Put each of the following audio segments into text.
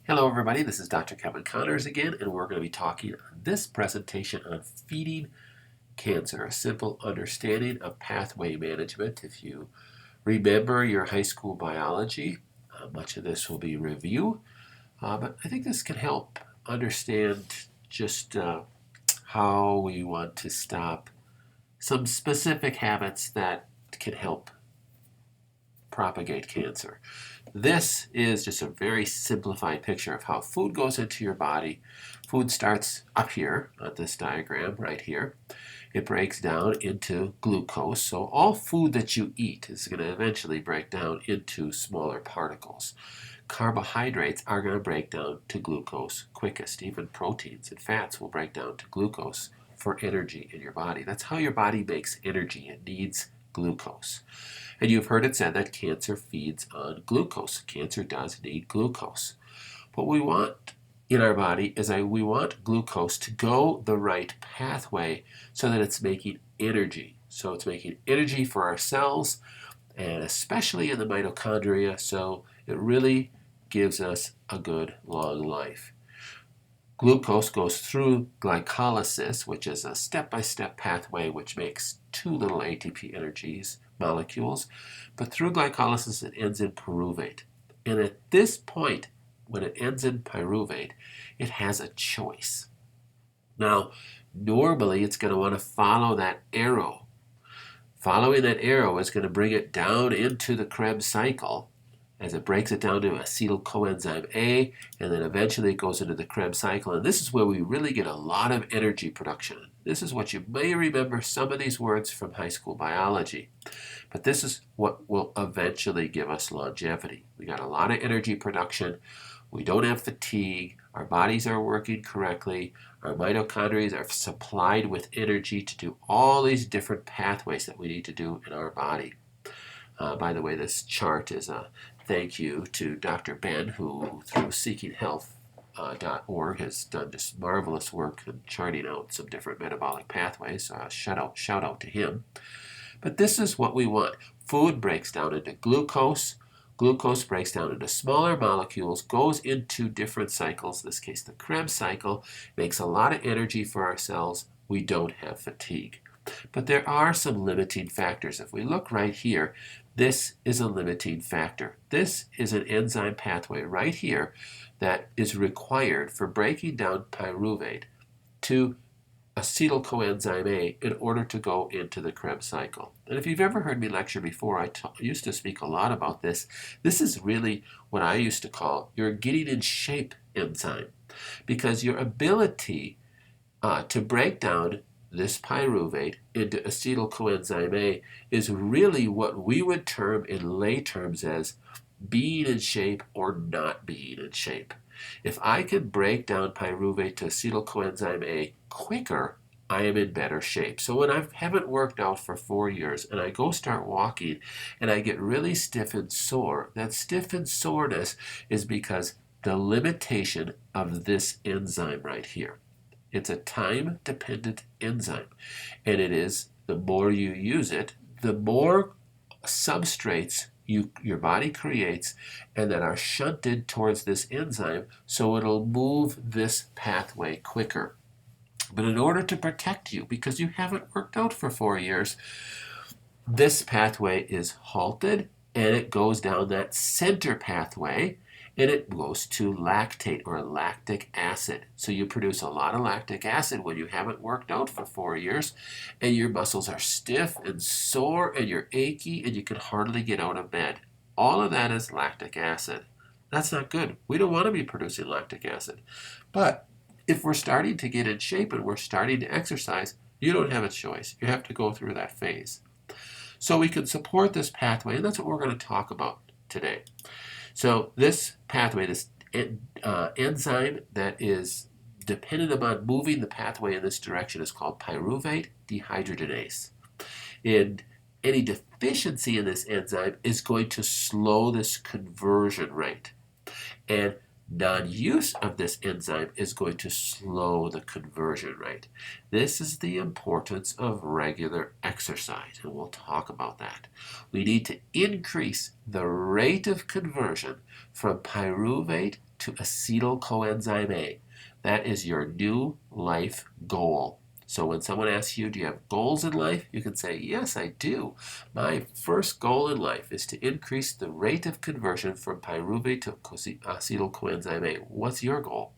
Hello everybody, this is Dr. Kevin Connors again, and we're going to be talking on this presentation on feeding cancer, a simple understanding of pathway management. If you remember your high school biology, much of this will be review, but I think this can help understand just how we want to stop some specific habits that can help propagate cancer. This is just a very simplified picture of how food goes into your body. Food starts up here on this diagram right here. It breaks down into glucose. So all food that you eat is going to eventually break down into smaller particles. Carbohydrates are going to break down to glucose quickest. Even proteins and fats will break down to glucose for energy in your body. That's how your body makes energy. It needs glucose. And you've heard it said that cancer feeds on glucose. Cancer does need glucose. What we want in our body is we want glucose to go the right pathway so that it's making energy. So it's making energy for our cells, and especially in the mitochondria, so it really gives us a good long life. Glucose goes through glycolysis, which is a step-by-step pathway which makes two little ATP energies molecules, but through glycolysis it ends in pyruvate. And at this point, when it ends in pyruvate, it has a choice. Now, normally it's going to want to follow that arrow. Following that arrow is going to bring it down into the Krebs cycle as it breaks it down to acetyl coenzyme A, and then eventually it goes into the Krebs cycle. And this is where we really get a lot of energy production. This is what you may remember some of these words from high school biology. But this is what will eventually give us longevity. We got a lot of energy production. We don't have fatigue. Our bodies are working correctly. Our mitochondria are supplied with energy to do all these different pathways that we need to do in our body. By the way, this chart is a thank you to Dr. Ben, who through seekinghealth.org has done just marvelous work in charting out some different metabolic pathways. Shout out to him. But this is what we want. Food breaks down into glucose. Glucose breaks down into smaller molecules, goes into different cycles. In this case, the Krebs cycle makes a lot of energy for our cells. We don't have fatigue. But there are some limiting factors. If we look right here, this is a limiting factor. This is an enzyme pathway right here that is required for breaking down pyruvate to acetyl coenzyme A in order to go into the Krebs cycle. And if you've ever heard me lecture before, I used to speak a lot about this. This is really what I used to call your getting in shape enzyme, because your ability to break down this pyruvate into acetyl coenzyme A is really what we would term in lay terms as being in shape or not being in shape. If I can break down pyruvate to acetyl coenzyme A quicker, I am in better shape. So when I haven't worked out for 4 years and I go start walking and I get really stiff and sore, that stiff and soreness is because the limitation of this enzyme right here. It's a time-dependent enzyme, and it is the more you use it, the more substrates your body creates and that are shunted towards this enzyme, so it'll move this pathway quicker. But in order to protect you, because you haven't worked out for 4 years, this pathway is halted and it goes down that center pathway and it goes to lactate or lactic acid. So you produce a lot of lactic acid when you haven't worked out for 4 years and your muscles are stiff and sore and you're achy and you can hardly get out of bed. All of that is lactic acid. That's not good. We don't want to be producing lactic acid. But if we're starting to get in shape and we're starting to exercise, you don't have a choice. You have to go through that phase. So we can support this pathway, and that's what we're going to talk about today. So this pathway, this enzyme that is dependent upon moving the pathway in this direction is called pyruvate dehydrogenase. And any deficiency in this enzyme is going to slow this conversion rate. And non-use of this enzyme is going to slow the conversion rate. This is the importance of regular exercise, and we'll talk about that. We need to increase the rate of conversion from pyruvate to acetyl coenzyme A. That is your new life goal. So when someone asks you, do you have goals in life? You can say, yes, I do. My first goal in life is to increase the rate of conversion from pyruvate to acetyl coenzyme A. What's your goal?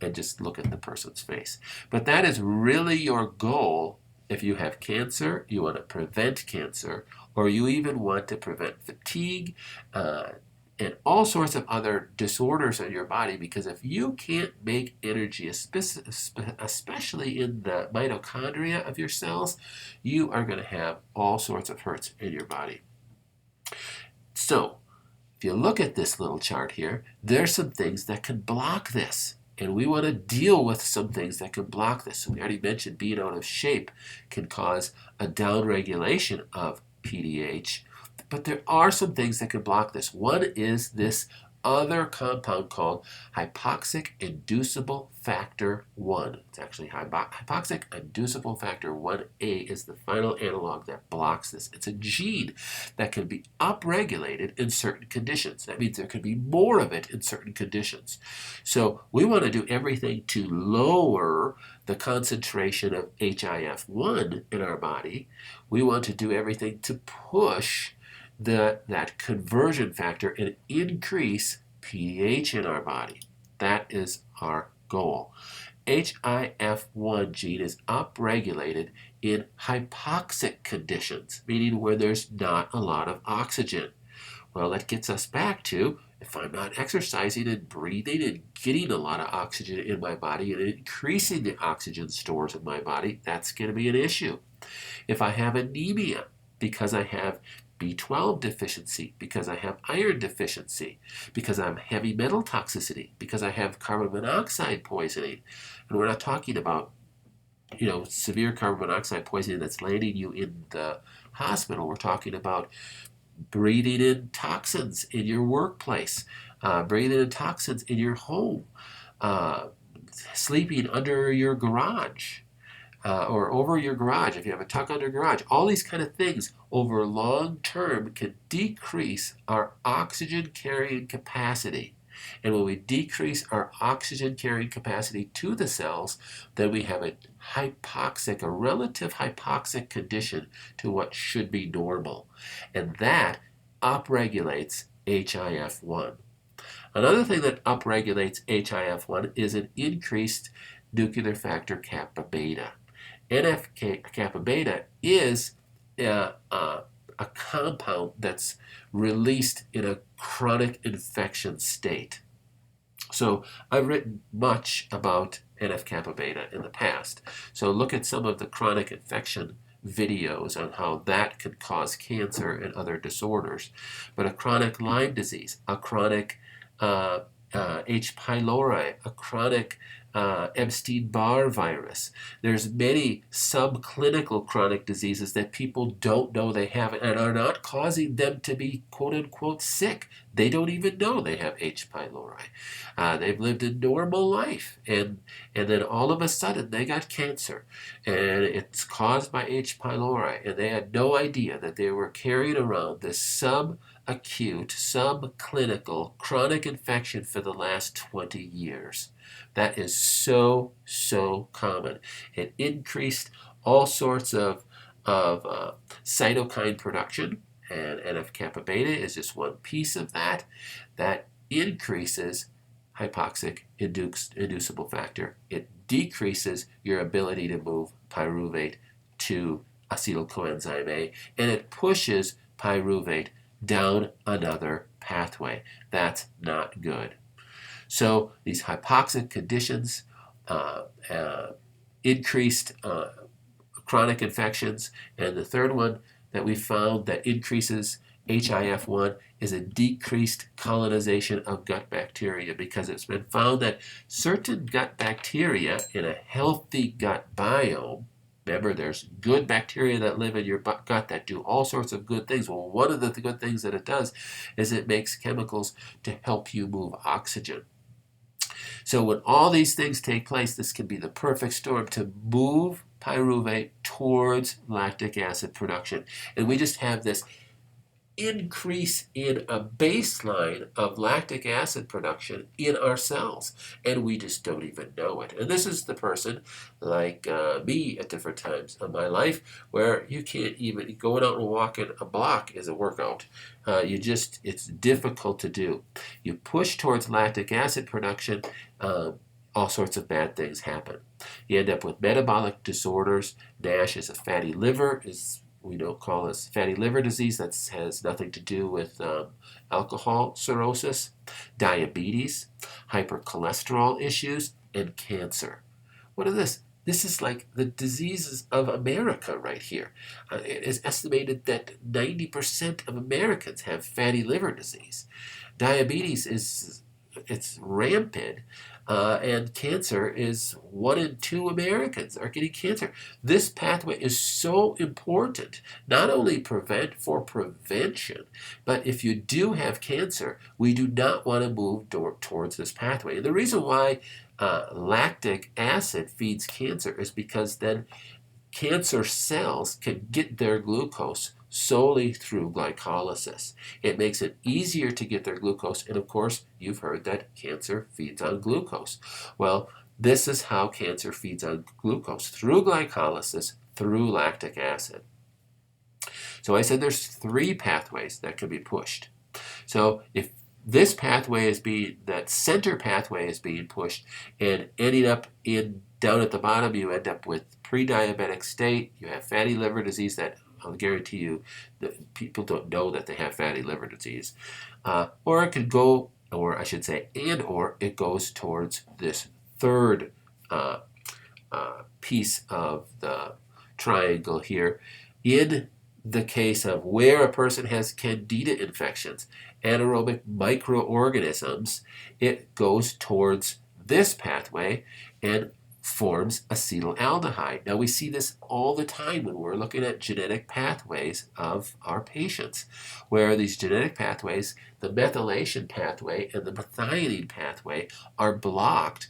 And just look at the person's face. But that is really your goal if you have cancer, you want to prevent cancer, or you even want to prevent fatigue, and all sorts of other disorders in your body, because if you can't make energy, especially in the mitochondria of your cells, you are going to have all sorts of hurts in your body. So, if you look at this little chart here, there's some things that can block this. And we want to deal with some things that can block this. So we already mentioned being out of shape can cause a downregulation of PDH. But there are some things that can block this. One is this other compound called hypoxic inducible factor 1. It's actually hypoxic inducible factor 1A is the final analog that blocks this. It's a gene that can be upregulated in certain conditions. That means there can be more of it in certain conditions. So we want to do everything to lower the concentration of HIF1 in our body. We want to do everything to push that conversion factor and increase pH in our body. That is our goal. HIF1 gene is upregulated in hypoxic conditions, meaning where there's not a lot of oxygen. Well, that gets us back to, if I'm not exercising and breathing and getting a lot of oxygen in my body and increasing the oxygen stores in my body, that's going to be an issue. If I have anemia because I have B12 deficiency, because I have iron deficiency, because I have heavy metal toxicity, because I have carbon monoxide poisoning. And we're not talking about, severe carbon monoxide poisoning that's landing you in the hospital. We're talking about breathing in toxins in your workplace, breathing in toxins in your home, sleeping under your garage. Or over your garage, if you have a tuck under garage. All these kind of things over long term can decrease our oxygen carrying capacity. And when we decrease our oxygen carrying capacity to the cells, then we have a relative hypoxic condition to what should be normal. And that upregulates HIF1. Another thing that upregulates HIF1 is an increased nuclear factor kappa beta. NF-kappa beta is a compound that's released in a chronic infection state. So I've written much about NF-kappa beta in the past. So look at some of the chronic infection videos on how that can cause cancer and other disorders. But a chronic Lyme disease, a chronic H. pylori, a chronic Epstein-Barr virus. There's many subclinical chronic diseases that people don't know they have and are not causing them to be quote-unquote sick. They don't even know they have H. pylori. They've lived a normal life, and then all of a sudden they got cancer, and it's caused by H. pylori, and they had no idea that they were carrying around this subacute, subclinical chronic infection for the last 20 years. That is so common. It increased all sorts of cytokine production, and NF-kappa beta is just one piece of that. That increases hypoxic inducible factor. It decreases your ability to move pyruvate to acetyl coenzyme A, and it pushes pyruvate down another pathway. That's not good. So these hypoxic conditions, increased chronic infections, and the third one that we found that increases HIF1 is a decreased colonization of gut bacteria, because it's been found that certain gut bacteria in a healthy gut biome, remember, there's good bacteria that live in your gut that do all sorts of good things. Well, one of the good things that it does is it makes chemicals to help you move oxygen. So when all these things take place, this can be the perfect storm to move pyruvate towards lactic acid production. And we just have this increase in a baseline of lactic acid production in our cells, and we just don't even know it. And this is the person like me at different times of my life where you can't even, going out and walking a block is a workout. It's difficult to do. You push towards lactic acid production, all sorts of bad things happen. You end up with metabolic disorders. NASH is a fatty liver, we don't call this fatty liver disease. That has nothing to do with alcohol cirrhosis, diabetes, hypercholesterol issues, and cancer. What is this? This is like the diseases of America right here. It is estimated that 90% of Americans have fatty liver disease. Diabetes it's rampant, and cancer is 1 in 2 Americans are getting cancer. This pathway is so important, not only for prevention, but if you do have cancer, we do not want to move towards this pathway. And the reason why lactic acid feeds cancer is because then cancer cells can get their glucose solely through glycolysis. It makes it easier to get their glucose, and of course, you've heard that cancer feeds on glucose. Well, this is how cancer feeds on glucose, through glycolysis, through lactic acid. So I said there's 3 pathways that can be pushed. So if this pathway that center pathway is being pushed and ending up down at the bottom, you end up with pre-diabetic state, you have fatty liver disease that I'll guarantee you that people don't know that they have fatty liver disease. Or it could go, or I should say, or it goes towards this third piece of the triangle here. In the case of where a person has candida infections, anaerobic microorganisms, it goes towards this pathway and forms acetaldehyde. Now we see this all the time when we're looking at genetic pathways of our patients, where these genetic pathways, the methylation pathway and the methionine pathway, are blocked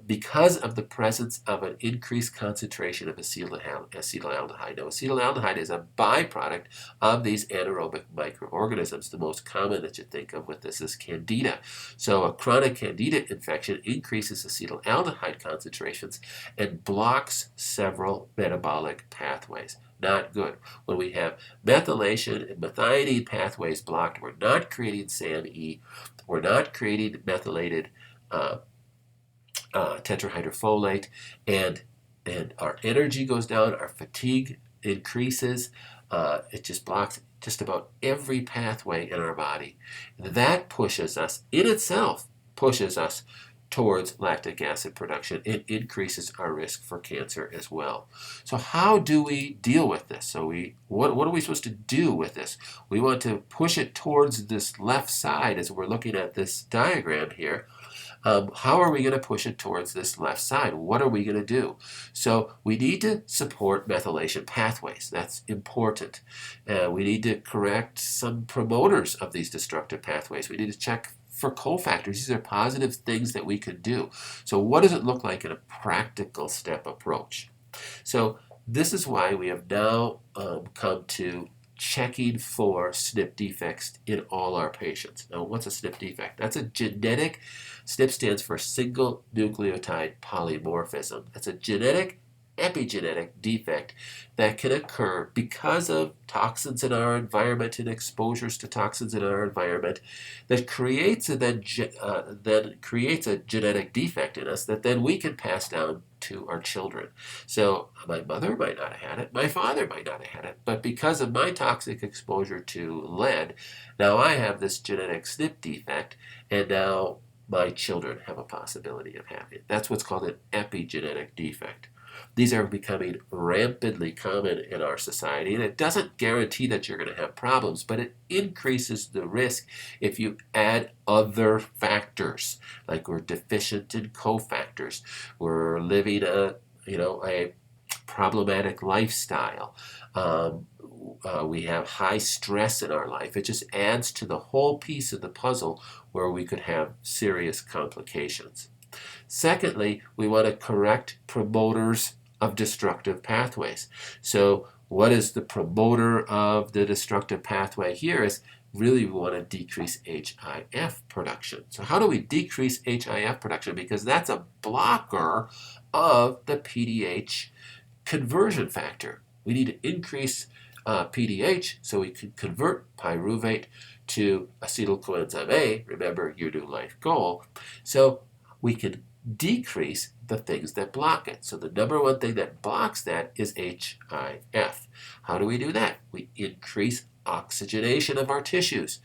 because of the presence of an increased concentration of acetaldehyde. Now, acetaldehyde is a byproduct of these anaerobic microorganisms. The most common that you think of with this is candida. So a chronic candida infection increases acetaldehyde concentrations and blocks several metabolic pathways. Not good. When we have methylation and methionine pathways blocked, we're not creating SAMe, we're not creating methylated tetrahydrofolate, and our energy goes down, our fatigue increases. It just blocks just about every pathway in our body. That in itself pushes us towards lactic acid production. It increases our risk for cancer as well. So how do we deal with this? So what are we supposed to do with this? We want to push it towards this left side as we're looking at this diagram here. How are we going to push it towards this left side? What are we going to do? So we need to support methylation pathways. That's important. We need to correct some promoters of these destructive pathways. We need to check for cofactors. These are positive things that we could do. So what does it look like in a practical step approach? So this is why we have now come to checking for SNP defects in all our patients. Now, what's a SNP defect? That's a genetic, SNP stands for single nucleotide polymorphism. That's a genetic, epigenetic defect that can occur because of toxins in our environment and exposures to toxins in our environment that creates creates a genetic defect in us that then we can pass down to our children. So my mother might not have had it, my father might not have had it, but because of my toxic exposure to lead, now I have this genetic SNP defect, and now my children have a possibility of having it. That's what's called an epigenetic defect. These are becoming rampantly common in our society, and it doesn't guarantee that you're going to have problems, but it increases the risk if you add other factors, like we're deficient in cofactors, we're living a problematic lifestyle, we have high stress in our life. It just adds to the whole piece of the puzzle where we could have serious complications. Secondly, we want to correct promoters of destructive pathways. So what is the promoter of the destructive pathway here is really we want to decrease HIF production. So how do we decrease HIF production? Because that's a blocker of the PDH conversion factor. We need to increase PDH so we can convert pyruvate to acetyl coenzyme A, remember your new life goal, so we can decrease the things that block it. So the number one thing that blocks that is HIF. How do we do that? We increase oxygenation of our tissues,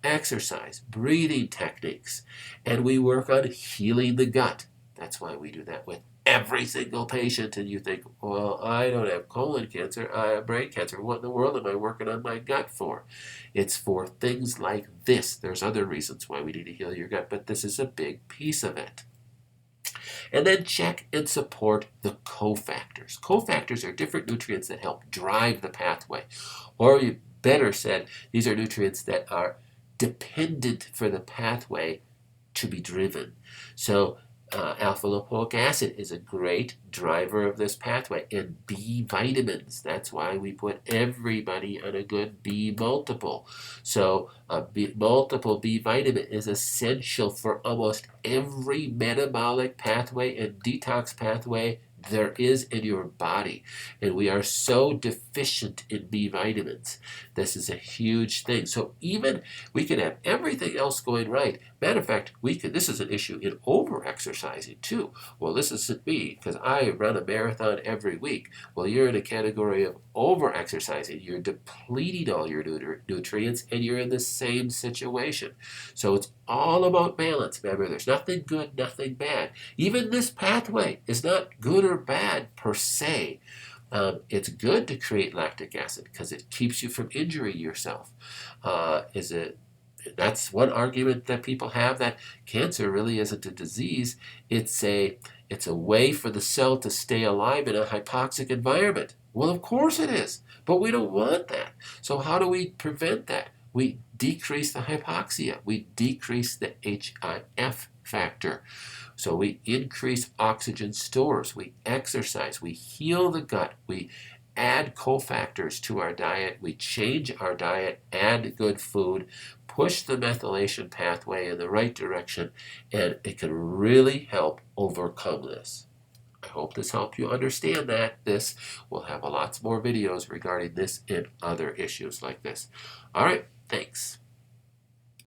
exercise, breathing techniques, and we work on healing the gut. That's why we do that with every single patient. And you think, well, I don't have colon cancer, I have brain cancer. What in the world am I working on my gut for? It's for things like this. There's other reasons why we need to heal your gut, but this is a big piece of it. And then check and support the cofactors. Cofactors are different nutrients that help drive the pathway. Or you better said, these are nutrients that are dependent for the pathway to be driven. So alpha lipoic acid is a great driver of this pathway, and B vitamins. That's why we put everybody on a good B multiple. So multiple B vitamin is essential for almost every metabolic pathway and detox pathway there is in your body. And we are so deficient in B vitamins. This is a huge thing. So even we could have everything else going right. Matter of fact, this is an issue in over-exercising too. Well, this isn't me because I run a marathon every week. Well, you're in a category of over-exercising. You're depleting all your nutrients and you're in the same situation. So it's all about balance. Remember, there's nothing good, nothing bad. Even this pathway is not good or bad per se. It's good to create lactic acid because it keeps you from injuring yourself. That's one argument that people have, that cancer really isn't a disease. It's a way for the cell to stay alive in a hypoxic environment. Well, of course it is, but we don't want that. So how do we prevent that? We decrease the hypoxia. We decrease the HIF factor. So we increase oxygen stores. We exercise. We heal the gut. We add cofactors to our diet. We change our diet, add good food, push the methylation pathway in the right direction, and it can really help overcome this. I hope this helped you understand that. We'll have lots more videos regarding this and other issues like this. All right, thanks.